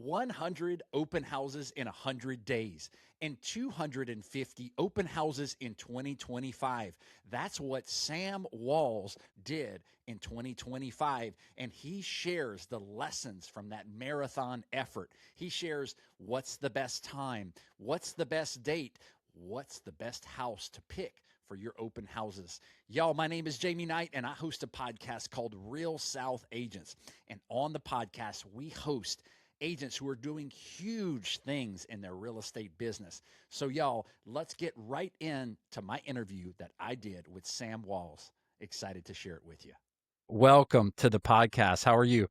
100 open houses in 100 days and 250 open houses in 2025. That's what Sam Walls did in 2025. And he shares the lessons from that marathon effort. He shares what's the best time, what's the best date, what's the best house to pick for your open houses. Y'all, my name is Jamie Knight, and I host a podcast called Real South Agents. And on the podcast, we host agents who are doing huge things in their real estate business. So, y'all, let's get right into my interview that I did with Sam Walls. Excited to share it with you. Welcome to the podcast. How are you?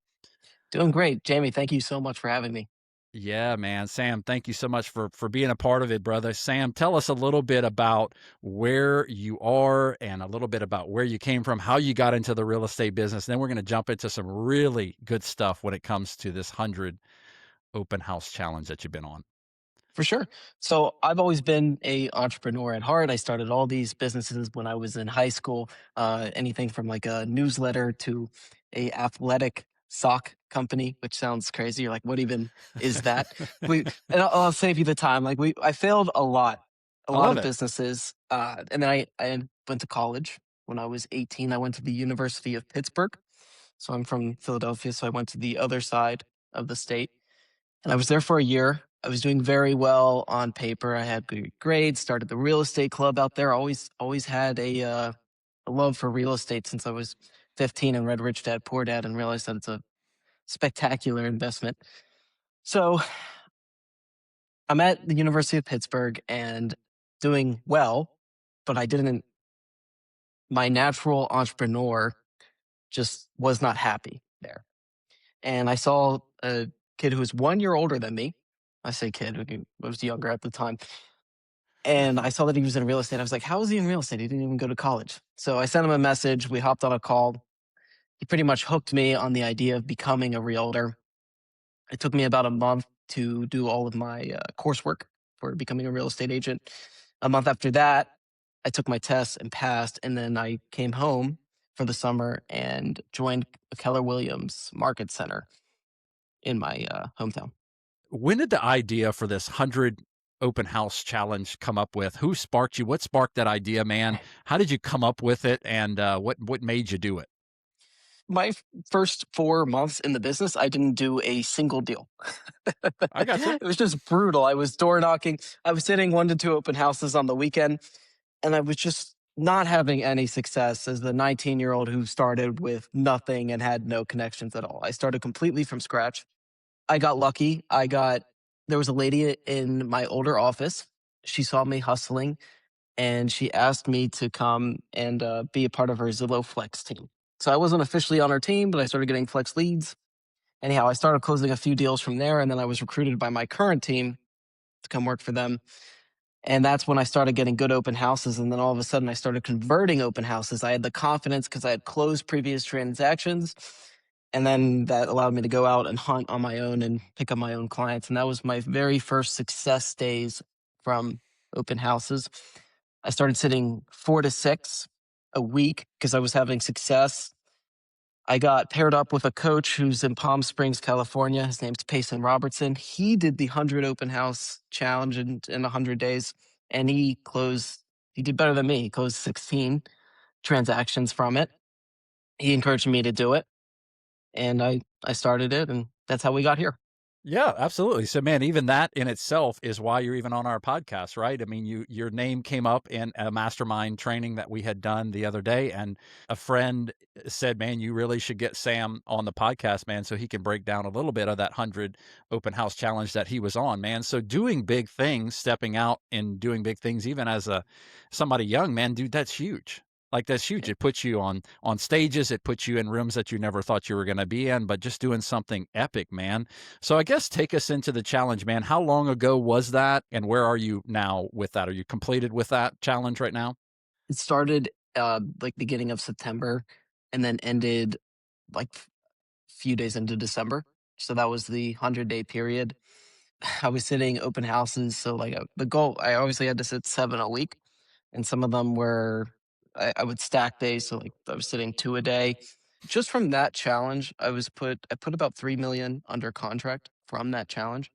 Doing great. Jamie, thank you so much for having me. Yeah, man. Sam, thank you so much for being a part of it, brother. Sam, tell us a little bit about where you are and a little bit about where you came from, how you got into the real estate business. Then we're going to jump into some really good stuff when it comes to this 100 open house challenge that you've been on. For sure. So I've always been a entrepreneur at heart. I started all these businesses when I was in high school. Anything from like a newsletter to a athletic sock company, which sounds crazy. You're like, what even is that? And I'll save you the time. I failed a I lot love of it. businesses. And then I went to college when I was 18. I went to the University of Pittsburgh. So I'm from Philadelphia. So I went to the other side of the state. And I was there for a year. I was doing very well on paper. I had good grades, started the real estate club out there. Always had a love for real estate since I was 15 and read Rich Dad Poor Dad and realized that it's a spectacular investment. So I'm at the University of Pittsburgh and doing well, but my natural entrepreneur just was not happy there. And I saw a kid who was 1 year older than me. I say kid, I was younger at the time. And I saw that he was in real estate. I was like, how is he in real estate? He didn't even go to college. So I sent him a message. We hopped on a call. He pretty much hooked me on the idea of becoming a realtor. It took me about a month to do all of my coursework for becoming a real estate agent. A month after that, I took my tests and passed. And then I came home for the summer and joined Keller Williams Market Center in my hometown. When did the idea for this 100 open house challenge come up with? Who sparked you? What sparked that idea, man? How did you come up with it? And what made you do it? My first 4 months in the business, I didn't do a single deal. I got you. It was just brutal. I was door knocking. I was hitting 1 to 2 open houses on the weekend, and I was just not having any success as the 19-year-old who started with nothing and had no connections at all. I started completely from scratch. I got lucky. There was a lady in my older office. She saw me hustling and she asked me to come and be a part of her Zillow Flex team. So I wasn't officially on her team, but I started getting Flex leads. Anyhow, I started closing a few deals from there, and then I was recruited by my current team to come work for them. And that's when I started getting good open houses. And then all of a sudden, I started converting open houses. I had the confidence because I had closed previous transactions. And then that allowed me to go out and hunt on my own and pick up my own clients. And that was my very first success days from open houses. I started sitting 4 to 6 a week because I was having success. I got paired up with a coach who's in Palm Springs, California. His name's Payson Robertson. He did the 100 open house challenge in 100 days, and he did better than me. He closed 16 transactions from it. He encouraged me to do it, and I started it, and that's how we got here. Yeah, absolutely. So, man, even that in itself is why you're even on our podcast, right? I mean, your name came up in a mastermind training that we had done the other day, and a friend said, "Man, you really should get Sam on the podcast, man, so he can break down a little bit of that 100 open house challenge that he was on, man." So, doing big things, stepping out and doing big things, even as a somebody young, man, dude, that's huge. Like that's huge. It puts you on stages. It puts you in rooms that you never thought you were going to be in. But just doing something epic, man. So I guess take us into the challenge, man. How long ago was that, and where are you now with that? Are you completed with that challenge right now? It started like beginning of September, and then ended like few days into December. So that was the 100-day period. I was sitting open houses. So the goal, I obviously had to sit 7 a week, and some of them were I would stack days. So like I was sitting 2 a day. Just from that challenge, I put about 3 million under contract from that challenge.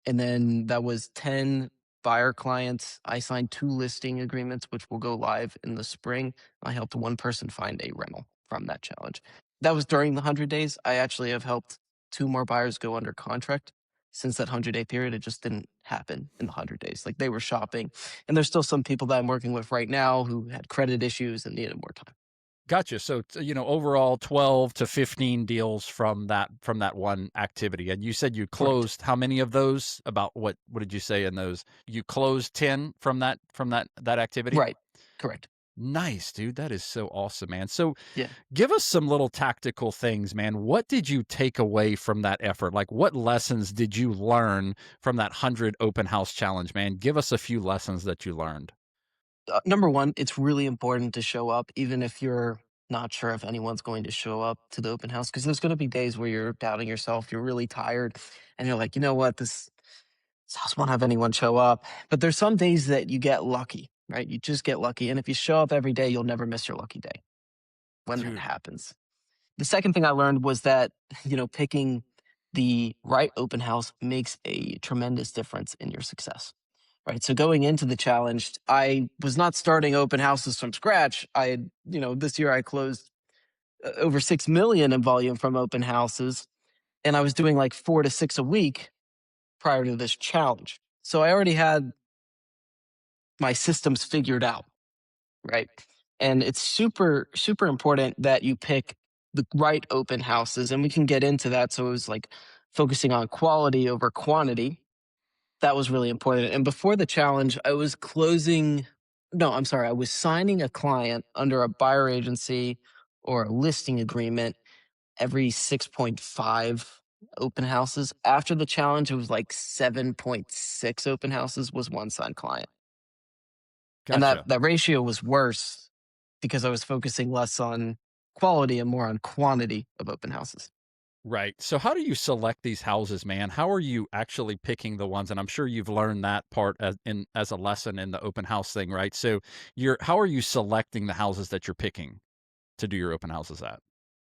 And then that was 10 buyer clients. I signed 2 listing agreements, which will go live in the spring. I helped one person find a rental from that challenge. That was during the 100 days. I actually have helped 2 more buyers go under contract since that 100-day period. It just didn't happen in the 100 days. Like, they were shopping. And there's still some people that I'm working with right now who had credit issues and needed more time. Gotcha. So, overall 12 to 15 deals from that one activity. And you said you Correct. closed how many of those? About what did you say in those? You closed 10 from that activity? Right. Correct. Nice, dude. That is so awesome, man. So, Yeah. give us some little tactical things, man. What did you take away from that effort? Like, what lessons did you learn from that 100 open house challenge, man? Give us a few lessons that you learned. Number one, it's really important to show up, even if you're not sure if anyone's going to show up to the open house, because there's going to be days where you're doubting yourself, you're really tired, and you're like, you know what, this house won't have anyone show up. But there's some days that you get lucky, right? You just get lucky, and if you show up every day, you'll never miss your lucky day when that Dude, happens. The second thing I learned was that picking the right open house makes a tremendous difference in your success. Right. So going into the challenge, I was not starting open houses from scratch. I had, this year I closed over 6 million in volume from open houses, and I was doing like 4 to 6 a week prior to this challenge. So I already had my systems figured out, right? And it's super super important that you pick the right open houses, and we can get into that. So it was like focusing on quality over quantity. That was really important. And before the challenge, I was closing no, I'm sorry, I was signing a client under a buyer agency or a listing agreement every 6.5 open houses. After the challenge, it was like 7.6 open houses was one signed client. And that gotcha. that ratio was worse because I was focusing less on quality and more on quantity of open houses. Right. So how do you select these houses, man? How are you actually picking the ones? And I'm sure you've learned that part as a lesson in the open house thing, right? So how are you selecting the houses that you're picking to do your open houses at?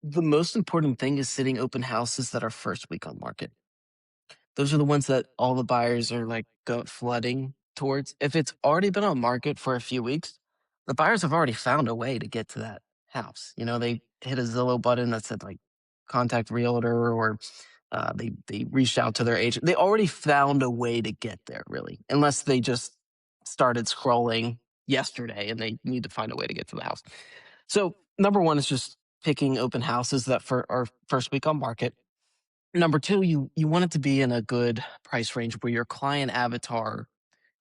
The most important thing is sitting open houses that are first week on market. Those are the ones that all the buyers are like go flooding towards. If it's already been on market for a few weeks, the buyers have already found a way to get to that house. They hit a Zillow button that said like contact realtor, or they reached out to their agent. They already found a way to get there, really, unless they just started scrolling yesterday and they need to find a way to get to the house. So number one is just picking open houses that for are first week on market. Number two, you want it to be in a good price range where your client avatar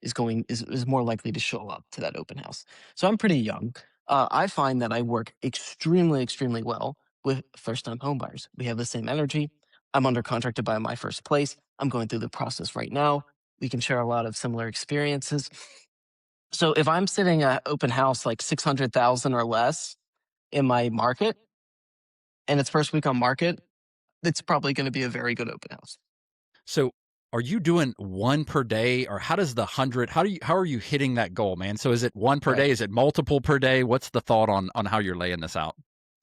is more likely to show up to that open house. So I'm pretty young. I find that I work extremely, extremely well with first time home buyers. We have the same energy. I'm under contract to buy my first place. I'm going through the process right now. We can share a lot of similar experiences. So if I'm sitting at open house like 600,000 or less in my market and it's first week on market, it's probably going to be a very good open house. So are you doing one per day, or how does the 100, how are you hitting that goal, man? So is it one per Right. day? Is it multiple per day? What's the thought on how you're laying this out?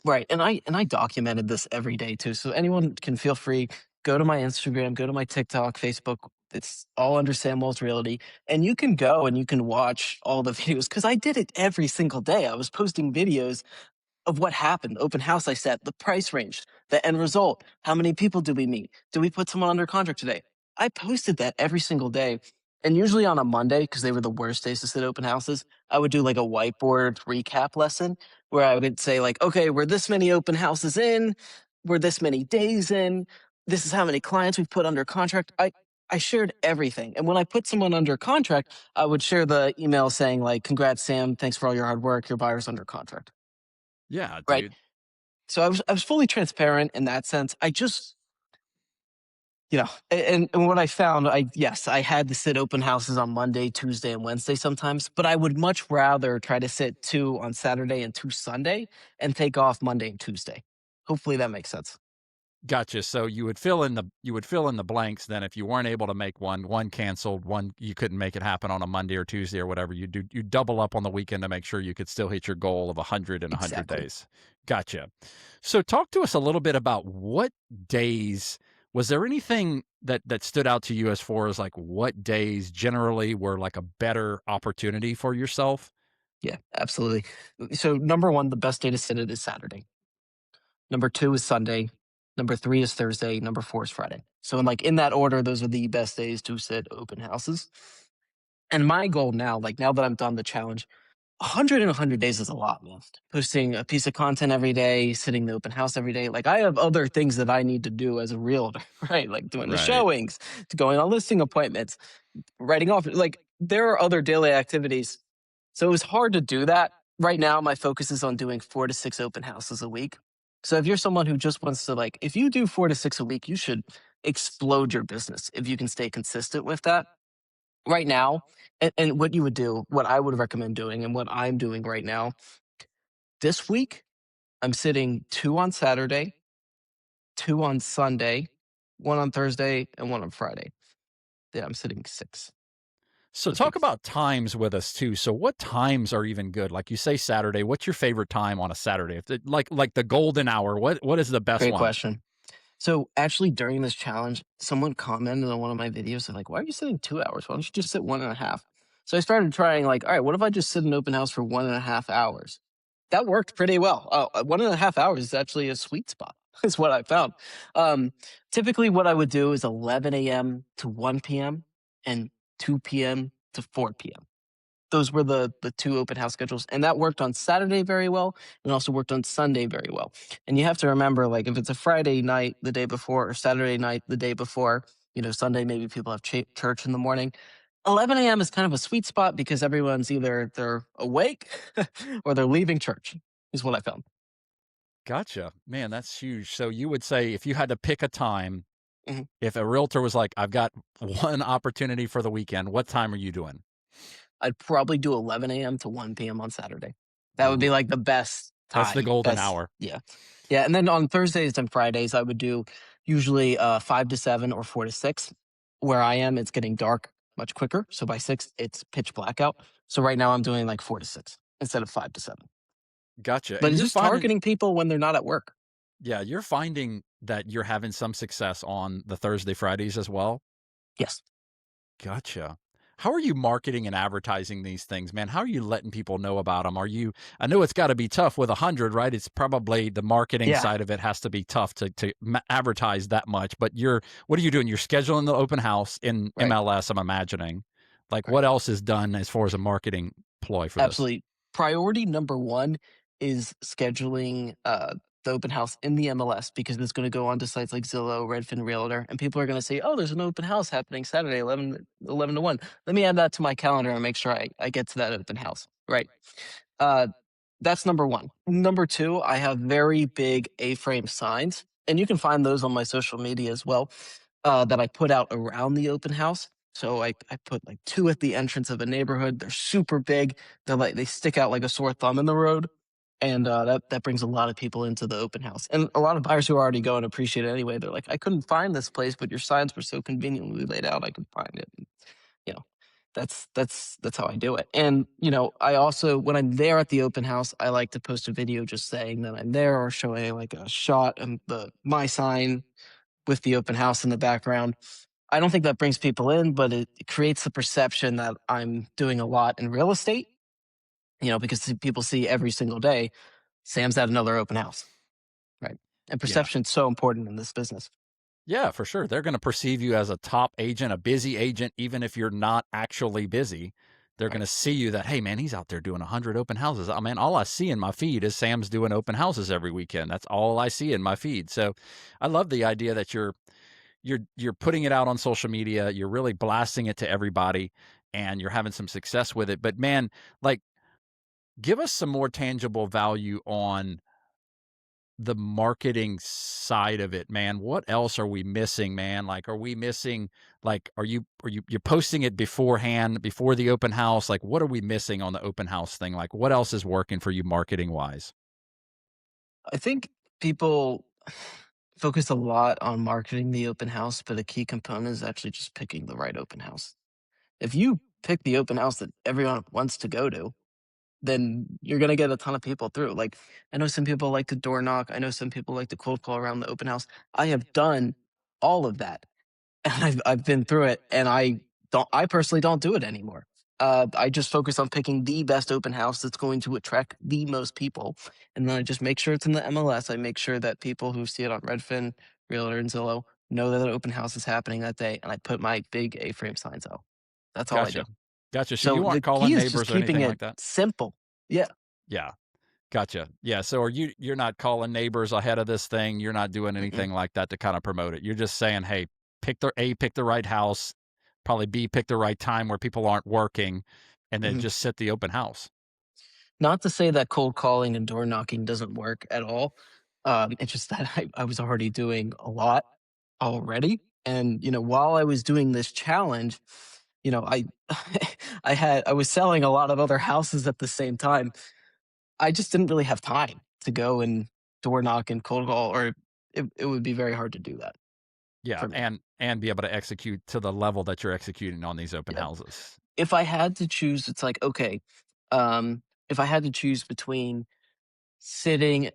Right, and I documented this every day too, so anyone can feel free, go to my Instagram, go to my TikTok, Facebook, it's all under Sam Wells Realty, and you can go and you can watch all the videos because I did it every single day. I was posting videos of what happened, open house I set, the price range, the end result. How many people do we meet? Do we put someone under contract today? I posted that every single day. And usually on a Monday, because they were the worst days to sit open houses, I would do like a whiteboard recap lesson where I would say, like, okay, we're this many open houses in, we're this many days in, this is how many clients we've put under contract. I shared everything. And when I put someone under contract, I would share the email saying, like, congrats, Sam, thanks for all your hard work. Your buyer's under contract. Yeah, Right. dude. So I was fully transparent in that sense. I just, and what I found, I had to sit open houses on Monday, Tuesday, and Wednesday sometimes, but I would much rather try to sit two on Saturday and two Sunday and take off Monday and Tuesday. Hopefully that makes sense. Gotcha. So you would fill in the blanks then if you weren't able to make one canceled, one you couldn't make it happen on a Monday or Tuesday or whatever. You double up on the weekend to make sure you could still hit your goal of 100 in 100 Exactly. days. Gotcha. So talk to us a little bit about what days Was there anything that stood out to you as far as like what days generally were like a better opportunity for yourself? Yeah, absolutely. So number one, the best day to sit it is Saturday. Number two is Sunday. Number three is Thursday. Number four is Friday. So in that order, those are the best days to sit open houses. And my goal now, like now that I'm done the challenge, 100 in 100 days is a lot, man. Posting a piece of content every day, sitting the open house every day. Like I have other things that I need to do as a realtor, right? Like doing the Right. showings, to going on listing appointments, writing off. Like there are other daily activities. So it was hard to do that. Right now, my focus is on doing 4 to 6 open houses a week. So if you're someone who just wants to like, if you do 4 to 6 a week, you should explode your business if you can stay consistent with that right now. And what you would do, what I would recommend doing, and what I'm doing right now, this week, I'm sitting 2 on Saturday, 2 on Sunday, 1 on Thursday, and 1 on Friday. Yeah, I'm sitting 6 So this talk week. about times with us too. So what times are even good? Like you say Saturday, what's your favorite time on a Saturday? If like the golden hour, what is the best Great one? question. So actually, during this challenge, someone commented on one of my videos. They're like, "Why are you sitting 2 hours? Why don't you just sit 1.5?" So I started trying, like, all right, what if I just sit in open house for 1.5 hours? That worked pretty well. 1.5 hours is actually a sweet spot. Is what I found. Um, Typically, what I would do is 11 a.m. to 1 p.m. and 2 p.m. to 4 p.m. Those were the two open house schedules, and that worked on Saturday very well, and also worked on Sunday very well. And you have to remember, like, if it's a Friday night the day before or Saturday night the day before, Sunday maybe people have church in the morning. 11 a.m. is kind of a sweet spot because everyone's either they're awake or they're leaving church. Is what I found. Gotcha. Man, that's huge. So you would say if you had to pick a time, Mhm. if a realtor was like, I've got one opportunity for the weekend, what time are you doing? I'd probably do 11 a.m. to 1 p.m. on Saturday. That would be Ooh, like the best that's the time. golden That's hour. yeah. Yeah. And then on Thursdays and Fridays, I would do usually 5 to 7 or 4 to 6. Where I am, it's getting dark much quicker. So by 6, it's pitch blackout. So right now I'm doing like 4 to 6 instead of 5 to 7. Gotcha. But And it's you're just finding, targeting people when they're not at work. yeah, you're finding that you're having some success on the Thursday, Fridays as well. Yes. Gotcha. How are you marketing and advertising these things, man? How are you letting people know about them? Are you? I know it's got to be tough with 100, right? It's probably the marketing Yeah. side of it has to be tough to advertise that much. But what are you doing? You're scheduling the open house in Right. MLS. I'm imagining. Like, Right. what else is done as far as a marketing ploy for this? Absolutely. Priority number one is scheduling the open house in the MLS because it's going to go onto sites like Zillow, Redfin, Realtor, and people are going to say, "Oh, there's an open house happening Saturday, 11 to 1. Let me add that to my calendar and make sure I get to that open house." Right. Uh, that's number one. Number two, I have very big A-frame signs, and you can find those on my social media as well, that I put out around the open house. So I put like two at the entrance of a neighborhood. They're super big. They stick out like a sore thumb in the road, and that brings a lot of people into the open house. And a lot of buyers who already go and appreciate it anyway. They're like, I couldn't find this place, but your signs were so conveniently laid out. I could find it. You know, that's how I do it. And I also when I'm there at the open house, I like to post a video just saying that I'm there or showing like a shot and the my sign with the open house in the background. I don't think that brings people in, but it creates the perception that I'm doing a lot in real estate, because people see every single day Sam's at another open house, right? And Yeah. perception's so important in this business. Yeah, for sure. They're going to perceive you as a top agent, a busy agent, even if you're not actually busy. They're going Right. to see you that, hey, man, he's out there doing 100 open houses. I mean, all I see in my feed is Sam's doing open houses every weekend. That's all I see in my feed. So I love the idea that you're putting it out on social media. You're really blasting it to everybody and you're having some success with it. But man, like, give us some more tangible value on the marketing side of it, man. What else are we missing, man? Like, are we missing, like, you're posting it beforehand, before the open house? Like, what are we missing on the open house thing? Like, what else is working for you marketing wise? I think people focus a lot on marketing the open house, but a key component is actually just picking the right open house. If you pick the open house that everyone wants to go to, then you're going to get a ton of people through. Like, I know some people like to door knock. I know some people like to cold call around the open house. I have done all of that. And I've been through it, and I personally don't do it anymore. I just focus on picking the best open house that's going to attract the most people, and then I just make sure it's in the MLS. I make sure that people who see it on Redfin, Realtor, and Zillow know that an open house is happening that day, and I put my big A-frame signs out. That's all I do. Gotcha. Gotcha. So So you the aren't calling key is just neighbors or keeping anything it like that? simple. Yeah. Yeah. Gotcha. Yeah. So you're not calling neighbors ahead of this thing. You're not doing Mm-mm, anything like that to kind of promote it. You're just saying, hey, pick the right house, probably B, pick the right time where people aren't working, and then mhm. just set the open house. Not to say that cold calling and door knocking doesn't work at all. It's just that I was already doing a lot already. And, while I was doing this challenge, I I was selling a lot of other houses at the same time. I just didn't really have time to go and door knock and cold call, or it would be very hard to do that Yeah, for me. and be able to execute to the level that you're executing on these open Yeah. houses. If I had to choose, it's like, okay, if I had to choose between sitting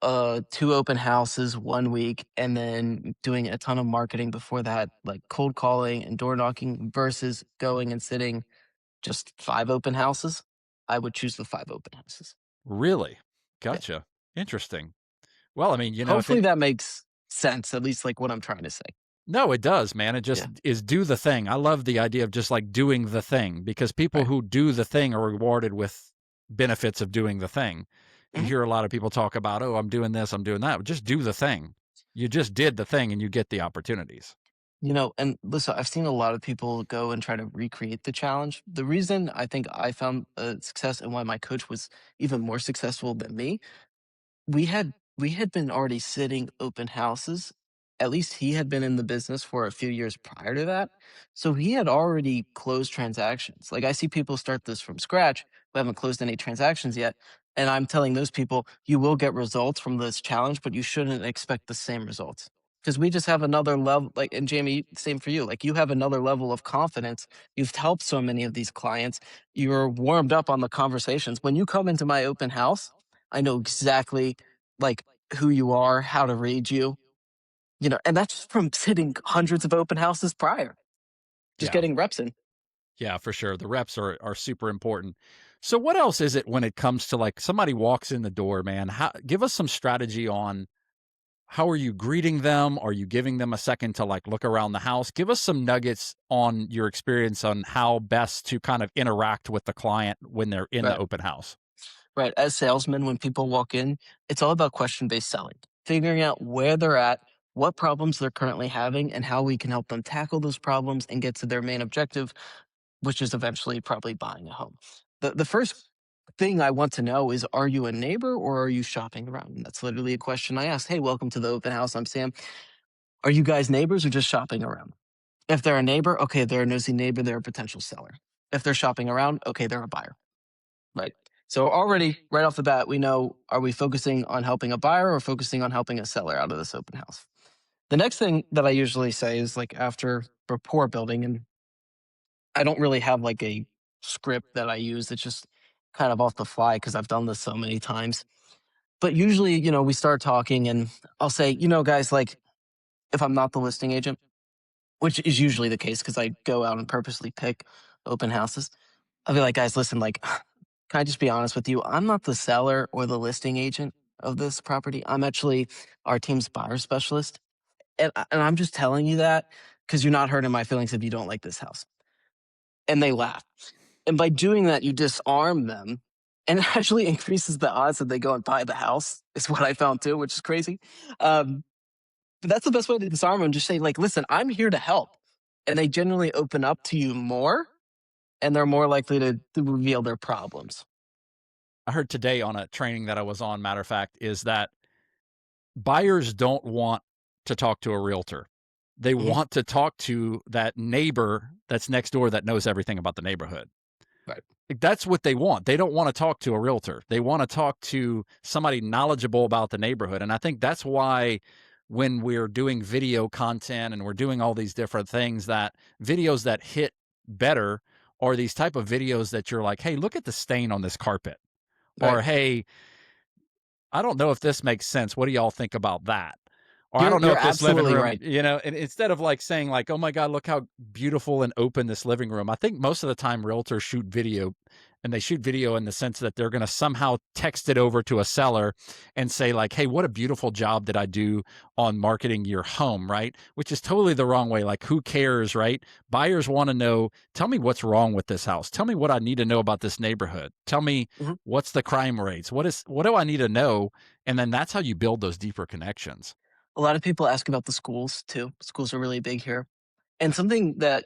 2 open houses 1 week and then doing a ton of marketing before that, like cold calling and door knocking versus going and sitting just 5 open houses, I would choose the 5 open houses. Really? Yeah. Gotcha. Interesting. Well, I mean, if Hopefully it that makes sense, at least like what I'm trying to say. no, it does, man. It just Yeah. is do the thing. I love the idea of just like doing the thing because people Right. who do the thing are rewarded with benefits of doing the thing. You Mhm. hear a lot of people talk about, oh, I'm doing this, I'm doing that. Just do the thing. You just did the thing and you get the opportunities. And listen, I've seen a lot of people go and try to recreate the challenge. The reason I think I found success and why my coach was even more successful than me, we had been already sitting open houses. At least he had been in the business for a few years prior to that. So he had already closed transactions. Like I see people start this from scratch who haven't closed any transactions yet. And I'm telling those people, you will get results from this challenge, but you shouldn't expect the same results. Because we just have another level, like, and Jamie, same for you. Like, you have another level of confidence. You've helped so many of these clients. You're warmed up on the conversations. When you come into my open house, I know exactly like who you are, how to read you, and that's just from sitting hundreds of open houses prior, just Yeah. getting reps in. Yeah, for sure. The reps are super important. So what else is it when it comes to like somebody walks in the door, man? How give us some strategy on how are you greeting them? Are you giving them a second to like look around the house? Give us some nuggets on your experience on how best to kind of interact with the client when they're in the Right. open house. Right. As salesmen, when people walk in, it's all about question based selling, figuring out where they're at, what problems they're currently having, and how we can help them tackle those problems and get to their main objective, which is eventually probably buying a home. The first thing I want to know is, are you a neighbor or are you shopping around? And that's literally a question I ask. Hey, welcome to the open house. I'm Sam. Are you guys neighbors or just shopping around? If they're a neighbor, okay, they're a nosy neighbor, they're a potential seller. If they're shopping around, okay, they're a buyer. Right. So already right off the bat, we know, are we focusing on helping a buyer or focusing on helping a seller out of this open house? The next thing that I usually say is like after rapport building, and I don't really have like a script that I use. It's just kind of off the fly because I've done this so many times. But usually, we start talking and I'll say, guys, like if I'm not the listing agent, which is usually the case because I go out and purposely pick open houses, I'll be like, guys, listen, like, can I just be honest with you? I'm not the seller or the listing agent of this property. I'm actually our team's buyer specialist. And I'm just telling you that because you're not hurting my feelings if you don't like this house. And they laugh. And by doing that, you disarm them and it actually increases the odds that they go and buy the house, is what I found too, which is crazy. Um, but that's the best way to disarm them. Just say, like, listen, I'm here to help. And they generally open up to you more and they're more likely to reveal their problems. I heard today on a training that I was on, matter of fact, is that buyers don't want to talk to a realtor. They Mhm. want to talk to that neighbor that's next door that knows everything about the neighborhood. Right. That's what they want. They don't want to talk to a realtor. They want to talk to somebody knowledgeable about the neighborhood. And I think that's why when we're doing video content and we're doing all these different things, that videos that hit better are these type of videos that you're like, hey, look at the stain on this carpet. Right. Or hey, I don't know if this makes sense. What do y'all think about that? Or I You're don't know you're if this living absolutely room, right. and instead of like saying like, "Oh my God, look how beautiful and open this living room." I think most of the time realtors shoot video, and they shoot video in the sense that they're going to somehow text it over to a seller and say like, "Hey, what a beautiful job did I do on marketing your home," right? Which is totally the wrong way. Like, who cares, right? Buyers want to know, tell me what's wrong with this house. Tell me what I need to know about this neighborhood. Tell me Mhm. what's the crime rates. What do I need to know? And then that's how you build those deeper connections. A lot of people ask about the schools too. Schools are really big here. And something that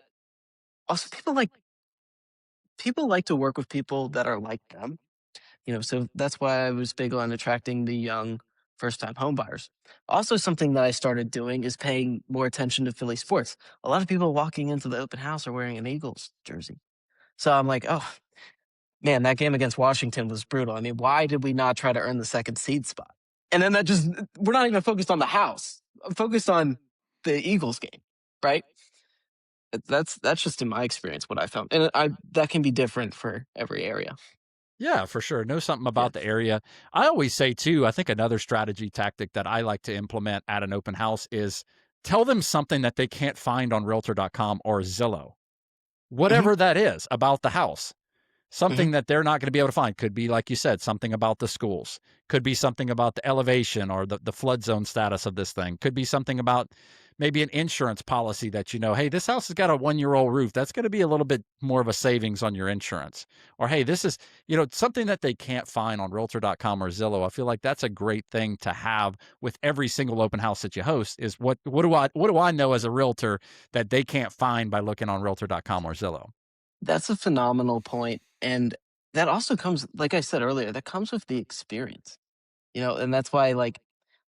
also people like to work with people that are like them. So that's why I was big on attracting the young first time home buyers. Also, something that I started doing is paying more attention to Philly sports. A lot of people walking into the open house are wearing an Eagles jersey. So I'm like, oh man, that game against Washington was brutal. I mean, why did we not try to earn the second seed spot? And then that just, we're not even focused on the house. I'm focused on the Eagles game, right? That's just in my experience what I found, and that can be different for every area. Yeah, for sure. Know something Yeah. about the area. I always say too, I think another strategy tactic that I like to implement at an open house is tell them something that they can't find on realtor.com or Zillow. Hmm. Whatever that is about the house. Hmm. Something that they're not going to be able to find. Could be, like you said, something about the schools. Could be something about the elevation or the flood zone status of this thing. Could be something about maybe an insurance policy that you know, hey, this house has got a 1 year old roof. That's going to be a little bit more of a savings on your insurance. Or, hey, this is, something that they can't find on realtor.com or Zillow. I feel like that's a great thing to have with every single open house that you host is what do I know as a realtor that they can't find by looking on realtor.com or Zillow? That's a phenomenal point, and that also comes, like I said earlier, that comes with the experience. And that's why, like,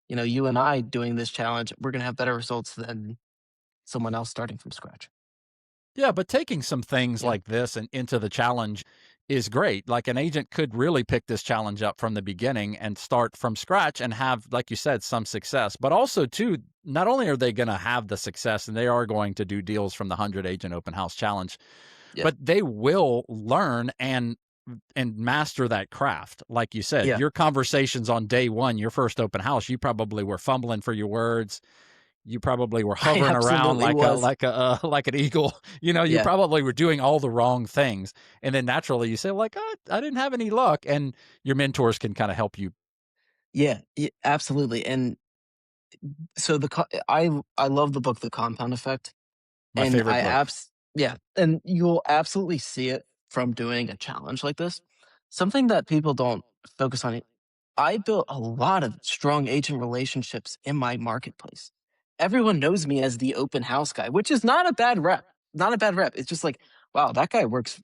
you and I doing this challenge, we're gonna have better results than someone else starting from scratch. Yeah, but taking some things Yeah. like this and into the challenge is great. Like an agent could really pick this challenge up from the beginning and start from scratch and have, like you said, some success. But also, too, not only are they going to have the success and they are going to do deals from the 100 agent open house challenge, Yeah. but they will learn and master that craft. Like you said, Yeah. your conversations on day one, your first open house, you probably were fumbling for your words, you probably were I hovering around absolutely like a was. like a like an eagle. You Yeah. probably were doing all the wrong things, and then naturally you say like, I didn't have any luck, and your mentors can kind of help you. Yeah. Absolutely, and so I love the book The Compound Effect. My And favorite book. yeah, and you'll absolutely see it from doing a challenge like this. Something that people don't focus on. I built a lot of strong agent relationships in my marketplace. Everyone knows me as the open house guy, which is not a bad rep. Not a bad rep. It's just like, wow, that guy works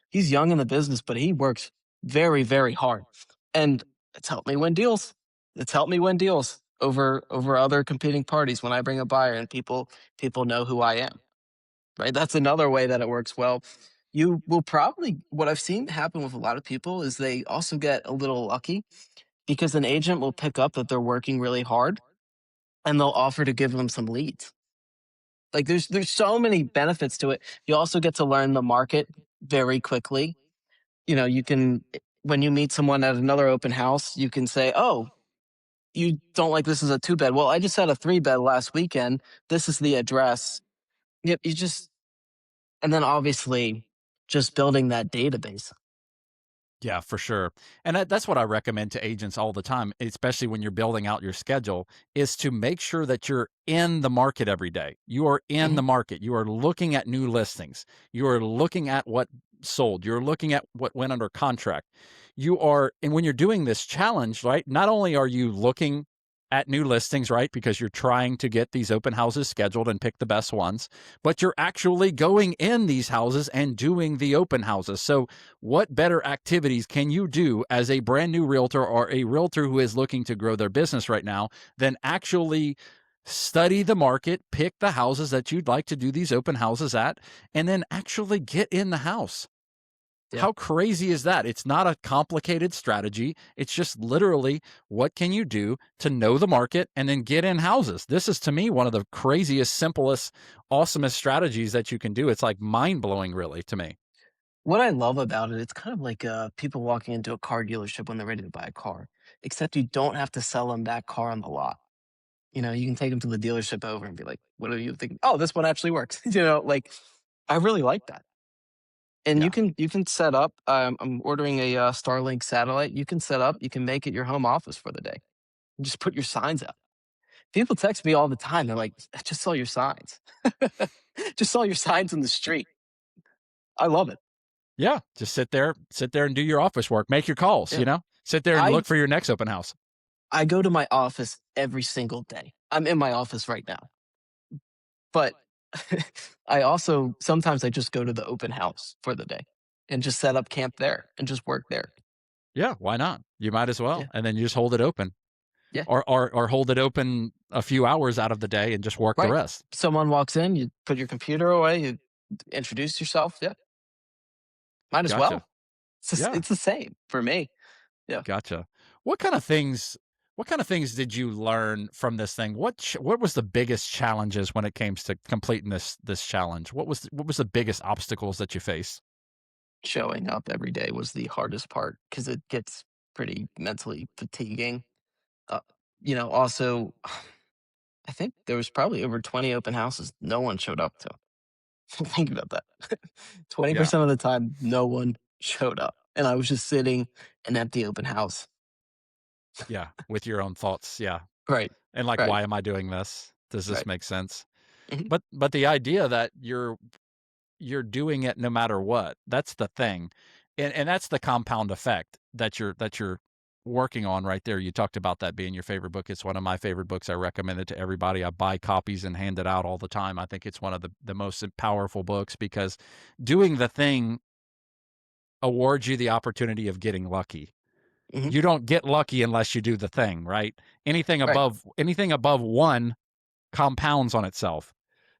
he's young in the business, but he works very, very hard. And it's helped me win deals. It's helped me win deals over other competing parties when I bring a buyer and people know who I am. Right? That's another way that it works well. You will probably what I've seen happen with a lot of people is they also get a little lucky because an agent will pick up that they're working really hard and they'll offer to give them some leads. Like there's so many benefits to it. You also get to learn the market very quickly. You can when you meet someone at another open house, you can say, "Oh, you don't like this as a two bed. Well, I just had a three bed last weekend. This is the address." Yep, you just and then obviously just building that database. Yeah, for sure. And that's what I recommend to agents all the time, especially when you're building out your schedule, is to make sure that you're in the market every day. You are in Mhm. the market. You are looking at new listings. You are looking at what sold. You're looking at what went under contract. And when you're doing this challenge, right, not only are you looking at new listings, right, because you're trying to get these open houses scheduled and pick the best ones, but you're actually going in these houses and doing the open houses. So, what better activities can you do as a brand new realtor or a realtor who is looking to grow their business right now than actually study the market, pick the houses that you'd like to do these open houses at, and then actually get in the house? Yeah. How crazy is that? It's not a complicated strategy. It's just literally what can you do to know the market and then get in houses. This is to me one of the craziest, simplest, awesomest strategies that you can do. It's like mind blowing, really, to me. What I love about it, it's kind of like people walking into a car dealership when they're ready to buy a car, except you don't have to sell them that car on the lot. You can take them to the dealership over and be like, "What do you think? Oh, this one actually works." Like I really like that. And Yeah. you can set up. I'm ordering a Starlink satellite. You can set up. You can make it your home office for the day. You just put your signs up. People text me all the time. They're like, "I just saw your signs. Just saw your signs in the street." I love it. Yeah. Just sit there and do your office work. Make your calls, Yeah. sit there and I look for your next open house. I go to my office every single day. I'm in my office right now, but I also sometimes I just go to the open house for the day and just set up camp there and just work there. Yeah. Why not? You might as Yeah. well. And then you just hold it open, Yeah. or hold it open a few hours out of the day and just work the Right. rest. Someone walks in, you put your computer away, you introduce yourself. Yeah. Might as Gotcha. well. Yeah. It's the same for me. Yeah. Gotcha. What kind of things what kind of things did you learn from this thing? What was the biggest challenges when it came to completing this challenge? What was the biggest obstacles that you faced? Showing up every day was the hardest part because it gets pretty mentally fatiguing. Uh, also, I think there was probably over 20 open houses no one showed up to. Think about that. Yeah. 20% of the time, no one showed up. And I was just sitting an empty open house. Yeah, with your own thoughts. Yeah. Right. And like, Right. why am I doing this? Does this Right. make sense? Mhm. But the idea that you're doing it no matter what. That's the thing. And that's the compound effect that you're working on right there. You talked about that being your favorite book. It's one of my favorite books. I recommend it to everybody. I buy copies and hand it out all the time. I think it's one of the most powerful books because doing the thing awards you the opportunity of getting lucky. Mhm. You don't get lucky unless you do the thing, right? Right. Anything above one compounds on itself.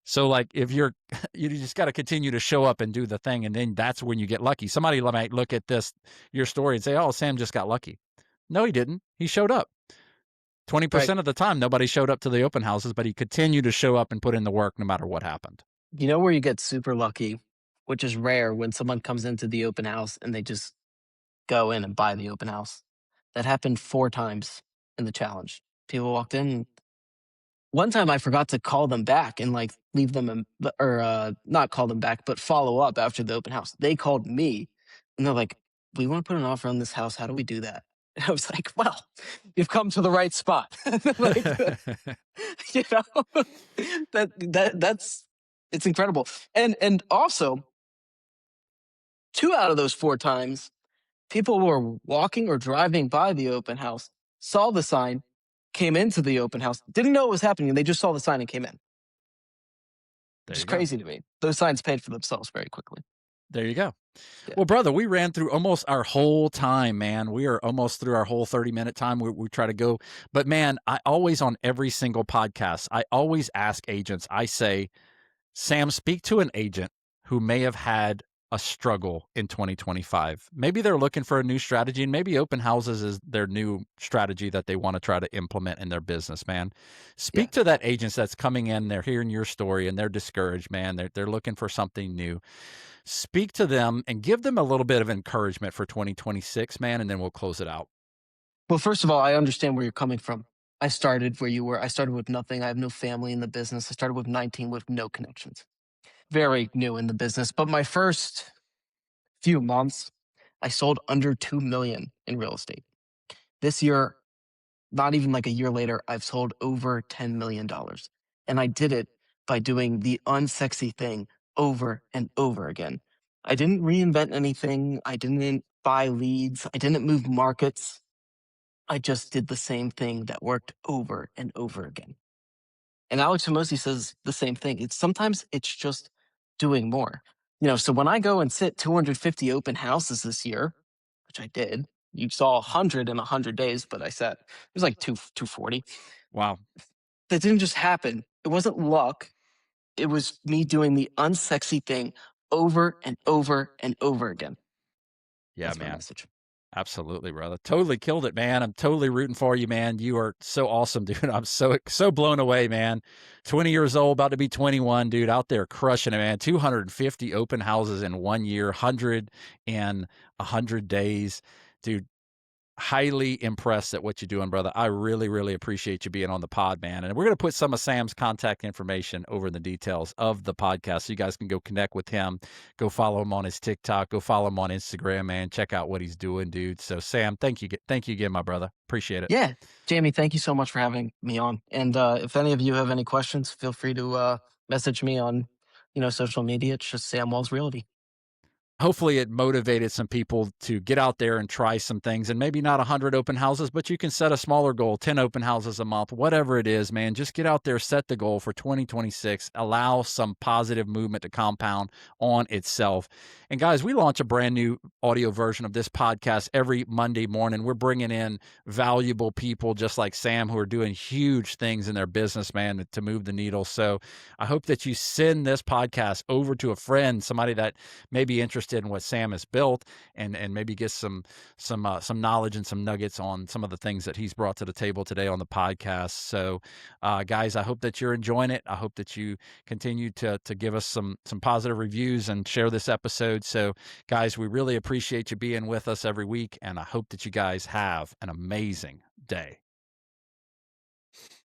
So like if you're you just got to continue to show up and do the thing, and then that's when you get lucky. Somebody might look at this your story and say, "Oh, Sam just got lucky." No, he didn't. He showed up. Right. 20% of the time nobody showed up to the open houses, but he continued to show up and put in the work no matter what happened. You know where you get super lucky, which is rare when someone comes into the open house and they just go in and buy the open house. That happened 4 times in the challenge. People walked in. One time I forgot to call them back and, like, leave them or, not call them back, but follow up after the open house. They called me, and they're like, "We wanna put an offer on this house. How do we do that?" And I was like, "Well, you've come to the right spot." Like, you know? That's it's incredible. And also, 2 out of those 4 times, people were walking or driving by the open house, saw the sign, came into the open house, didn't know what was happening, and they just saw the sign and came in. There you Just go. crazy to me. Those signs paid for themselves very quickly. There you go. Yeah. Well, brother, we ran through almost our whole time, man. We are almost through our whole 30-minute time. We try to go. But man, I always, on every single podcast, I always ask agents, I say, Sam, speak to an agent who may have had a struggle in 2025. Maybe they're looking for a new strategy, and maybe open houses is their new strategy that they want to try to implement in their business, man. Yeah. Speak to that agent that's coming in, they're hearing your story, and they're discouraged, man. They're looking for something new. Speak to them and give them a little bit of encouragement for 2026, man, and then we'll close it out. Well, first of all, I understand where you're coming from. I started where you were. I started with nothing. I have no family in the business. I started with 19 with no connections. Very new in the business. But my first few months, I sold under 2 million in real estate. This year, not even like a year later, I've sold over $10 million. And I did it by doing the unsexy thing over and over again. I didn't reinvent anything. I didn't buy leads. I didn't move markets. I just did the same thing that worked over and over again. And Alex Hormozi says the same thing. Sometimes it's just doing more. So when I go and sit 250 open houses this year, which I did, you saw 100 in 100 days, but I said it was like 240. Wow. That didn't just happen. It wasn't luck. It was me doing the unsexy thing over and over and over again. Yeah, That's my man. message. Absolutely, brother. Totally killed it, man. I'm totally rooting for you, man. You are so awesome, dude. I'm so blown away, man. 20 years old, about to be 21, dude, out there crushing it, man. 250 open houses in 1 year, 100 in 100 days. Dude, highly impressed at what you're doing, brother. I really, really appreciate you being on the pod, man. And we're going to put some of Sam's contact information over in the details of the podcast so you guys can go connect with him, go follow him on his TikTok, go follow him on Instagram, man. Check out what he's doing, dude. So, Sam, thank you again, my brother. Appreciate it. Yeah, Jamie, thank you so much for having me on. And if any of you have any questions, feel free to message me on, social media. It's just Sam Walls Realty. Hopefully it motivated some people to get out there and try some things, and maybe not 100 open houses, but you can set a smaller goal, 10 open houses a month, whatever it is, man. Just get out there, set the goal for 2026, allow some positive movement to compound on itself. And guys, we launch a brand new audio version of this podcast every Monday morning. We're bringing in valuable people just like Sam who are doing huge things in their business, man, to move the needle. So I hope that you send this podcast over to a friend, somebody that may be interested in what Sam has built, and maybe get some knowledge and some nuggets on some of the things that he's brought to the table today on the podcast. So, guys, I hope that you're enjoying it. I hope that you continue to give us some positive reviews and share this episode. So, guys, we really appreciate you being with us every week, and I hope that you guys have an amazing day.